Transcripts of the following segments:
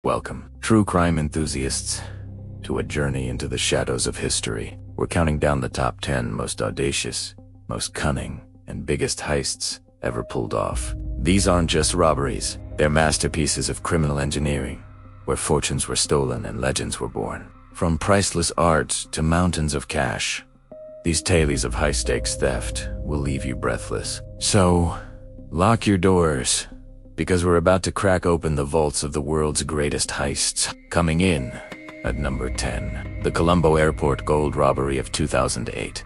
Welcome, true crime enthusiasts, to a journey into the shadows of history. We're counting down the top 10 most audacious, most cunning, and biggest heists ever pulled off. These aren't just robberies, they're masterpieces of criminal engineering, where fortunes were stolen and legends were born. From priceless art to mountains of cash, these tales of high-stakes theft will leave you breathless. So, lock your doors, because we're about to crack open the vaults of the world's greatest heists. Coming in at number 10, the Colombo Airport gold robbery of 2008.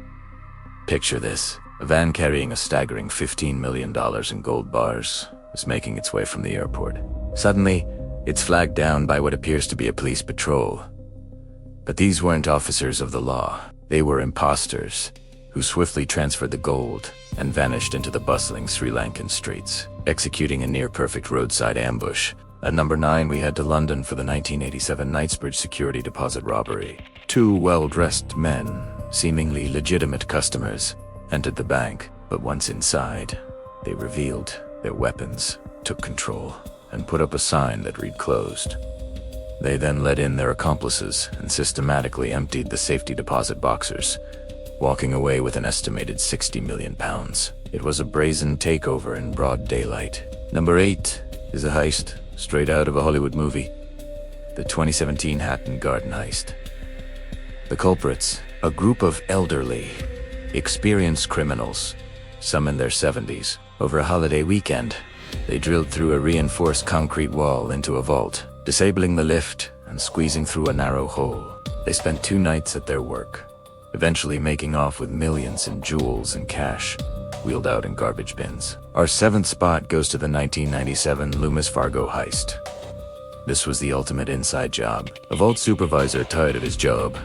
Picture this. A van carrying a staggering $15 million in gold bars is making its way from the airport. Suddenly, it's flagged down by what appears to be a police patrol. But these weren't officers of the law. They were imposters who swiftly transferred the gold and vanished into the bustling Sri Lankan streets, executing a near-perfect roadside ambush. At number 9, we head to London for the 1987 Knightsbridge security deposit robbery. Two well-dressed men, seemingly legitimate customers, entered the bank, but once inside, they revealed their weapons, took control, and put up a sign that read "closed." They then let in their accomplices and systematically emptied the safety deposit boxers, walking away with an estimated £60 million. It was a brazen takeover in broad daylight. Number 8 is a heist straight out of a Hollywood movie, the 2017 Hatton Garden heist. The culprits, a group of elderly, experienced criminals, some in their 70s. Over a holiday weekend, they drilled through a reinforced concrete wall into a vault, disabling the lift and squeezing through a narrow hole. They spent 2 nights at their work, eventually making off with millions in jewels and cash, wheeled out in garbage bins. Our 7th spot goes to the 1997 Loomis Fargo heist. This was the ultimate inside job. A vault supervisor, tired of his job,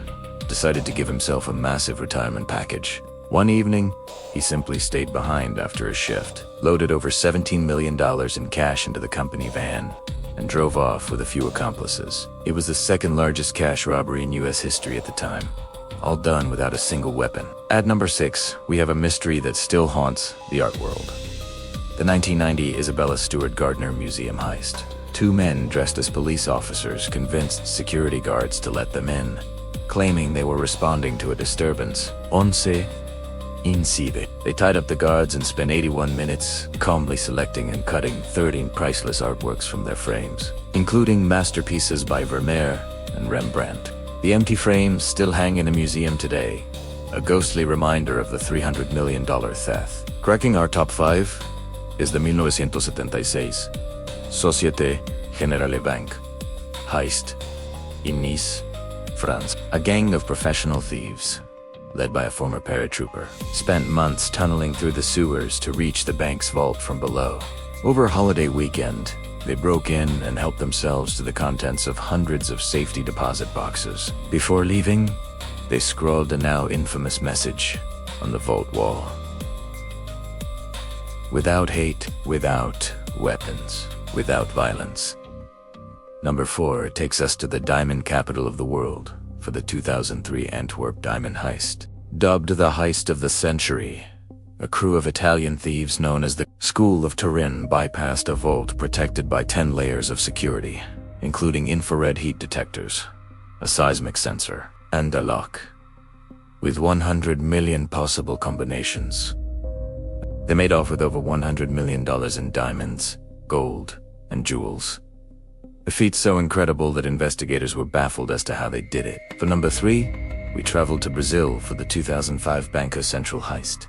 decided to give himself a massive retirement package. One evening, he simply stayed behind after his shift, loaded over $17 million in cash into the company van, and drove off with a few accomplices. It was the second largest cash robbery in US history at the time, all done without a single weapon. At number 6, we have a mystery that still haunts the art world. The 1990 Isabella Stewart Gardner Museum heist. 2 men dressed as police officers convinced security guards to let them in, claiming they were responding to a disturbance. Once Insive. They tied up the guards and spent 81 minutes calmly selecting and cutting 13 priceless artworks from their frames, including masterpieces by Vermeer and Rembrandt. The empty frames still hang in a museum today, a ghostly reminder of the $300 million theft. Cracking our top 5 is the 1976 Société Générale Bank heist in Nice, France. A gang of professional thieves, led by a former paratrooper, spent months tunneling through the sewers to reach the bank's vault from below. Over a holiday weekend, they broke in and helped themselves to the contents of hundreds of safety deposit boxes. Before leaving, they scrawled a now infamous message on the vault wall: "Without hate, without weapons, without violence." Number 4 takes us to the diamond capital of the world for the 2003 Antwerp diamond heist. Dubbed the heist of the century, a crew of Italian thieves known as the School of Turin bypassed a vault protected by 10 layers of security, including infrared heat detectors, a seismic sensor, and a lock. With 100 million possible combinations, they made off with over $100 million in diamonds, gold, and jewels. A feat so incredible that investigators were baffled as to how they did it. For number 3, we traveled to Brazil for the 2005 Banco Central heist.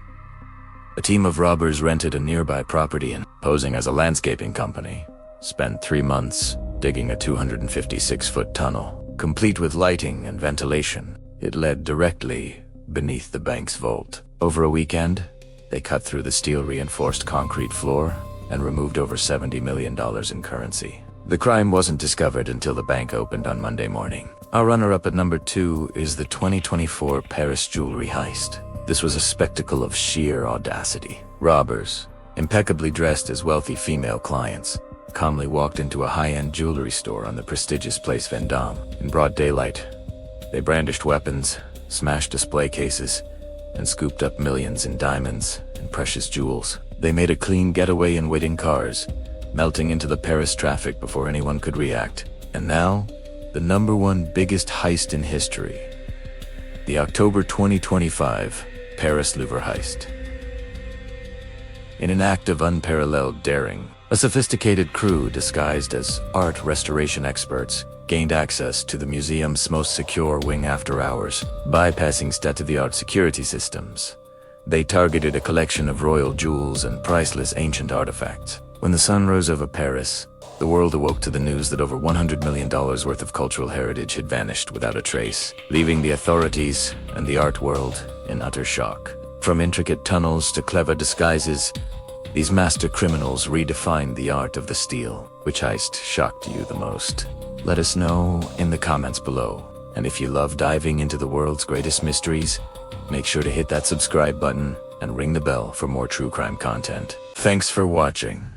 A team of robbers rented a nearby property and, posing as a landscaping company, spent 3 months digging a 256-foot tunnel, complete with lighting and ventilation. It led directly beneath the bank's vault. Over a weekend, they cut through the steel-reinforced concrete floor and removed over $70 million in currency. The crime wasn't discovered until the bank opened on Monday morning. Our runner-up at number 2 is the 2024 Paris jewelry heist. This was a spectacle of sheer audacity. Robbers, impeccably dressed as wealthy female clients, calmly walked into a high-end jewelry store on the prestigious Place Vendôme. In broad daylight, they brandished weapons, smashed display cases, and scooped up millions in diamonds and precious jewels. They made a clean getaway in waiting cars, melting into the Paris traffic before anyone could react. And now, the #1 biggest heist in history. The October 2025 Paris Louvre heist. In an act of unparalleled daring, a sophisticated crew disguised as art restoration experts gained access to the museum's most secure wing after hours, bypassing state-of-the-art security systems. They targeted a collection of royal jewels and priceless ancient artifacts. When the sun rose over Paris, the world awoke to the news that over $100 million worth of cultural heritage had vanished without a trace, leaving the authorities and the art world in utter shock. From intricate tunnels to clever disguises, these master criminals redefined the art of the steal. Which heist shocked you the most? Let us know in the comments below. And if you love diving into the world's greatest mysteries, make sure to hit that subscribe button and ring the bell for more true crime content. Thanks for watching.